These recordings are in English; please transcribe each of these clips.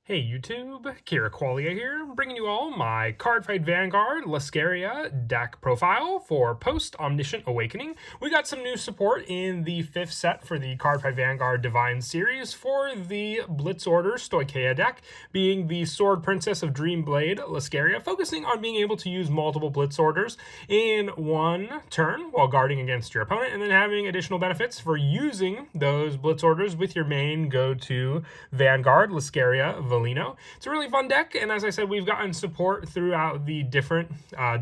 Hey YouTube, Kira Qualia here, bringing you all my Cardfight Vanguard Lascaria deck profile for post-Omniscient Awakening. We got some new support in the 5th set for the Cardfight Vanguard Divine series for the Blitz Order Stoicheia deck, being the Sword Princess of Dreamblade Lascaria, focusing on being able to use multiple Blitz Orders in one turn while guarding against your opponent, and then having additional benefits for using those Blitz Orders with your main go-to Vanguard Lascaria Valino. It's a really fun deck, and as I said, we've gotten support throughout the different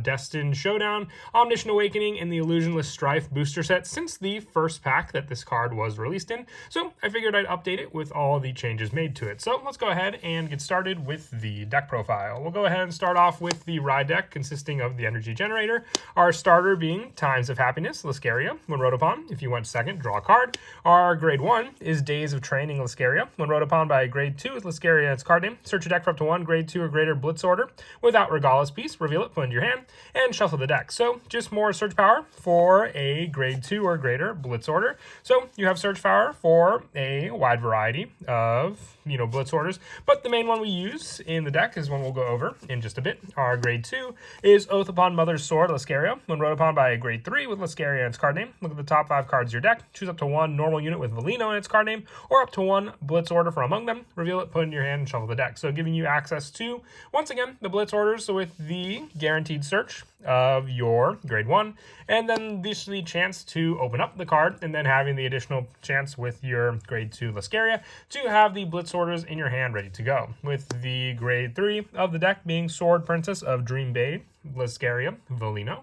Destined Showdown, Omniscient Awakening, and the Illusionless Strife booster set since the first pack that this card was released in. So I figured I'd update it with all the changes made to it. So let's go ahead and get started with the deck profile. We'll go ahead and start off with the ride deck consisting of the Energy Generator, our starter being Times of Happiness, Lascaria. When wrote upon, if you went second, draw a card. Our grade 1 is Days of Training, Lascaria. When wrote upon by grade 2 is Lascaria and its card name. Search your deck for up to 1 grade 2 or greater Blitz Order without Regala's piece, reveal it, put it into your hand, and shuffle the deck. So just more search power for a grade 2 or greater Blitz Order. So you have search power for a wide variety of, Blitz Orders, but the main one we use in the deck is one we'll go over in just a bit. Our grade 2 is Oath Upon Mother's Sword, Lascaria. When wrote upon by a grade 3 with Lascaria and its card name, look at the top 5 cards of your deck, choose up to 1 normal unit with Valino and its card name, or up to 1 Blitz Order from among them, reveal it, put it in your hand, and shuffle the deck. So giving you access to, once again, the Blitz Orders with the guaranteed search of your grade 1, and then the chance to open up the card, and then having the additional chance with your grade 2 Lascaria to have the Blitz Orders in your hand ready to go, with the grade 3 of the deck being Sword Princess of Dreamblade Lascaria Valino.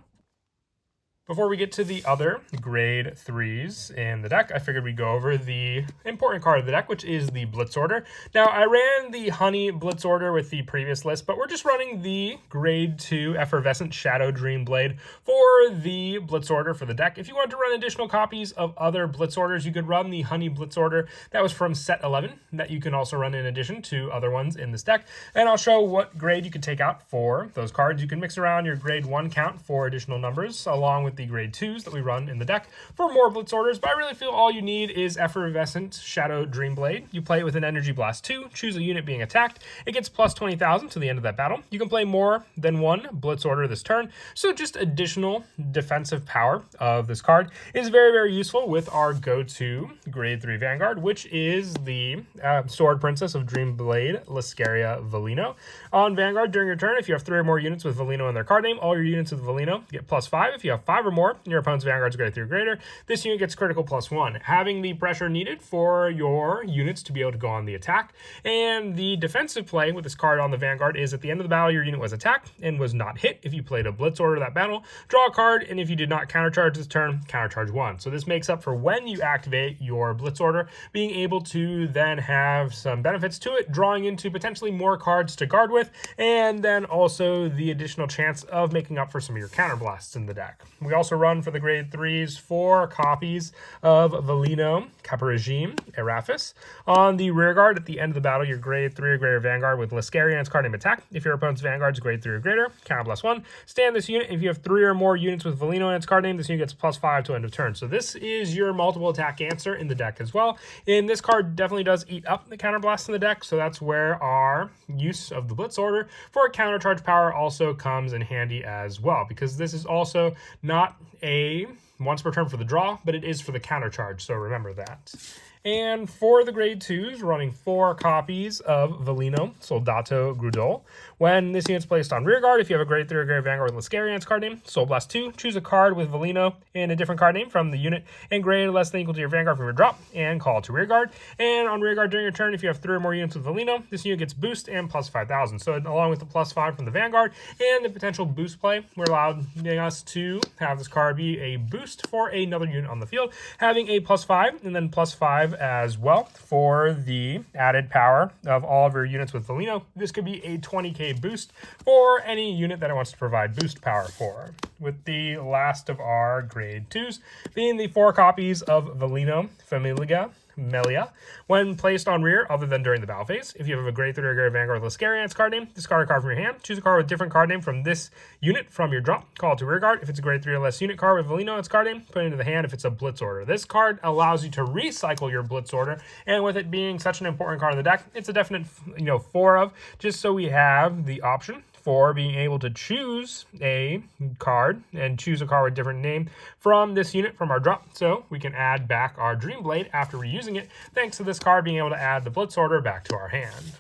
Before we get to the other grade 3s in the deck, I figured we'd go over the important card of the deck, which is the Blitz Order. Now, I ran the Honey Blitz Order with the previous list, but we're just running the grade 2 Effervescent Shadow Dreamblade for the Blitz Order for the deck. If you wanted to run additional copies of other Blitz Orders, you could run the Honey Blitz Order. That was from set 11, that you can also run in addition to other ones in this deck. And I'll show what grade you can take out for those cards. You can mix around your grade 1 count for additional numbers, along with the grade 2s that we run in the deck for more Blitz Orders, but I really feel all you need is Effervescent Shadow Dreamblade. You play it with an Energy Blast 2, choose a unit being attacked, it gets plus 20,000 to the end of that battle. You can play more than 1 Blitz Order this turn, so just additional defensive power of this card is very, very useful with our go-to grade 3 Vanguard, which is the Sword Princess of Dreamblade Lascaria Valino. On Vanguard, during your turn, if you have 3 or more units with Valino in their card name, all your units with Valino get plus 5. If you have 5 or more, your opponent's Vanguard's grade 3 or greater, this unit gets critical plus 1, having the pressure needed for your units to be able to go on the attack. And the defensive play with this card on the Vanguard is at the end of the battle, your unit was attacked and was not hit. If you played a Blitz Order that battle, draw a card, and if you did not countercharge this turn, countercharge 1. So this makes up for when you activate your Blitz Order, being able to then have some benefits to it, drawing into potentially more cards to guard with, and then also the additional chance of making up for some of your counterblasts in the deck. We also run for the grade 3s 4 copies of Valino Caparigine Eraphis. On the rear guard, at the end of the battle, your grade 3 or greater Vanguard with Lascaria and its card name attack. If your opponent's Vanguard's grade 3 or greater, counterblast 1. Stand this unit. If you have 3 or more units with Valino and its card name, this unit gets plus 5 to end of turn. So this is your multiple attack answer in the deck as well. And this card definitely does eat up the counterblast in the deck, so that's where our use of the Blitz Order for countercharge power also comes in handy as well, because this is also not a once per turn for the draw, but it is for the countercharge, so remember that. And for the grade 2s, running 4 copies of Valino Soldato Grudol. When this unit's placed on rear guard, if you have a grade 3 or greater Vanguard with Lascaria and its card name, Soul Blast 2, choose a card with Valino in a different card name from the unit and grade less than equal to your Vanguard from your drop, and call to rear guard. And on rear guard during your turn, if you have 3 or more units with Valino, this unit gets boost and plus 5,000. So along with the plus 5 from the Vanguard and the potential boost play, we're allowing us to have this card be a boost for another unit on the field, having a plus 5 and then plus 5 as well for the added power of all of your units with Valino. This could be a 20k boost for any unit that it wants to provide boost power for. With the last of our grade 2s being the 4 copies of Valino Familia Melia. When placed on rear, other than during the battle phase, if you have a grade 3 or greater Vanguard with Lascaria and its card name, discard a card from your hand. Choose a card with a different card name from this unit from your drop. Call it to rear guard. If it's a grade 3 or less unit card with Valino and its card name, put it into the hand if it's a Blitz order. This card allows you to recycle your Blitz order, and with it being such an important card in the deck, it's a definite 4 of, just so we have the option for being able to choose a card and choose a card with a different name from this unit from our drop, so we can add back our Dream Blade after reusing it, thanks to this card being able to add the Blitz order back to our hand.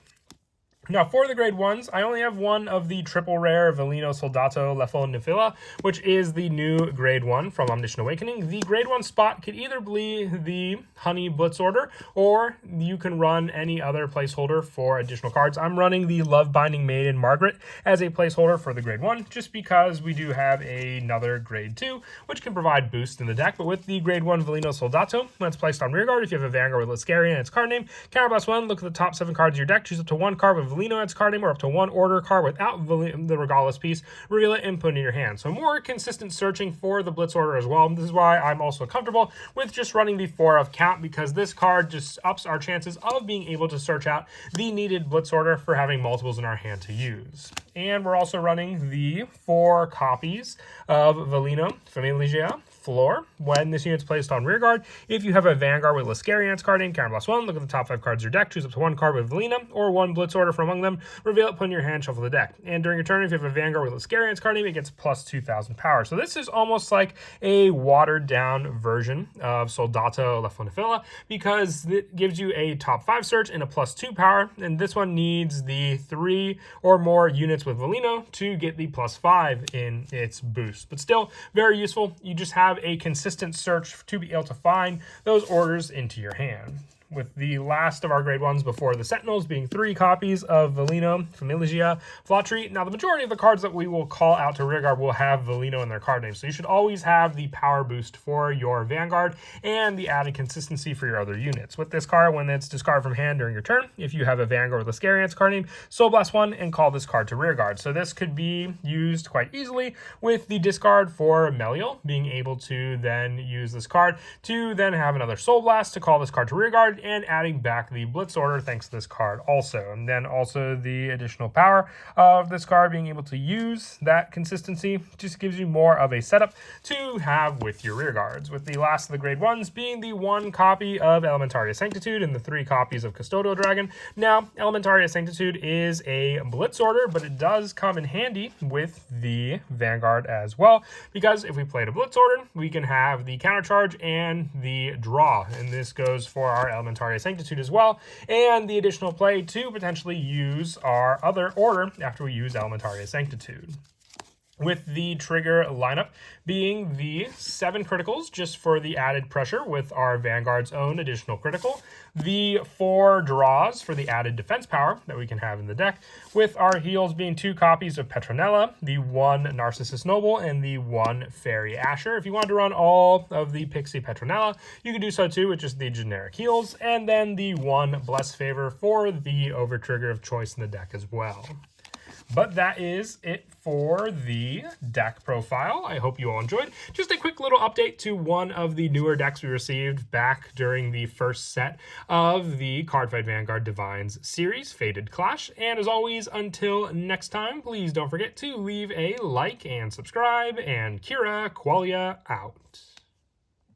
Now, for the grade 1s, I only have one of the triple rare Velino Soldato Lefo Nifila, which is the new grade 1 from Omniscient Awakening. The grade 1 spot could either be the Honey Blitz order, or you can run any other placeholder for additional cards. I'm running the Love Binding Maiden Margaret as a placeholder for the grade 1, just because we do have another grade 2, which can provide boost in the deck. But with the grade 1 Velino Soldato, when it's placed on rearguard, if you have a Vanguard with Lascaria and its card name, counterblast 1, look at the top 7 cards of your deck, choose up to 1 card with Velino and its card name, or up to 1 order card without the Regardless piece, reveal it and put it in your hand. So more consistent searching for the Blitz order as well. This is why I'm also comfortable with just running the 4 of count, because this card just ups our chances of being able to search out the needed Blitz order for having multiples in our hand to use. And we're also running the 4 copies of Velino Familia Floor when this unit's placed on rearguard. If you have a Vanguard with Lascaria and its card name, counterblast 1, look at the top 5 cards of your deck, choose up to 1 card with Velina or 1 Blitz order from among them, reveal it, put in your hand, shuffle the deck. And during your turn, if you have a Vanguard with Lascaria and its card name, it gets plus 2,000 power. So this is almost like a watered down version of Soldato Lefonifila, because it gives you a top 5 search and a plus 2 power, and this one needs the 3 or more units with Velino to get the plus 5 in its boost. But still, very useful. You just have a consistent search to be able to find those orders into your hand. With the last of our grade 1s before the Sentinels being 3 copies of Velino Familia Flatry. Now, the majority of the cards that we will call out to rearguard will have Velino in their card name, so you should always have the power boost for your Vanguard and the added consistency for your other units. With this card, when it's discarded from hand during your turn, if you have a Vanguard with Lascaria in its card name, Soul Blast 1 and call this card to rearguard. So this could be used quite easily with the discard for Meliel, being able to then use this card to then have another Soul Blast to call this card to rearguard, and adding back the Blitz order thanks to this card also. And then also the additional power of this card being able to use that consistency just gives you more of a setup to have with your rear guards. With the last of the grade 1s being the 1 copy of Elementaria Sanctitude and the 3 copies of Custodial Dragon. Now, Elementaria Sanctitude is a Blitz order, but it does come in handy with the Vanguard as well, because if we played a Blitz order, we can have the counter charge and the draw, and this goes for our Elementaria Sanctitude as well, and the additional play to potentially use our other order after we use Elementaria Sanctitude. With the trigger lineup being the 7 criticals just for the added pressure with our Vanguard's own additional critical, the 4 draws for the added defense power that we can have in the deck, with our heals being 2 copies of Petronella, the 1 Narcissus Noble, and the 1 Fairy Asher. If you want to run all of the Pixie Petronella, you can do so too with just the generic heals, and then the 1 Bless Favor for the over trigger of choice in the deck as well. But that is it for the deck profile. I hope you all enjoyed. Just a quick little update to one of the newer decks we received back during the first set of the Cardfight Vanguard Divines series, Fated Clash. And as always, until next time, please don't forget to leave a like and subscribe, and Kira Qualia out.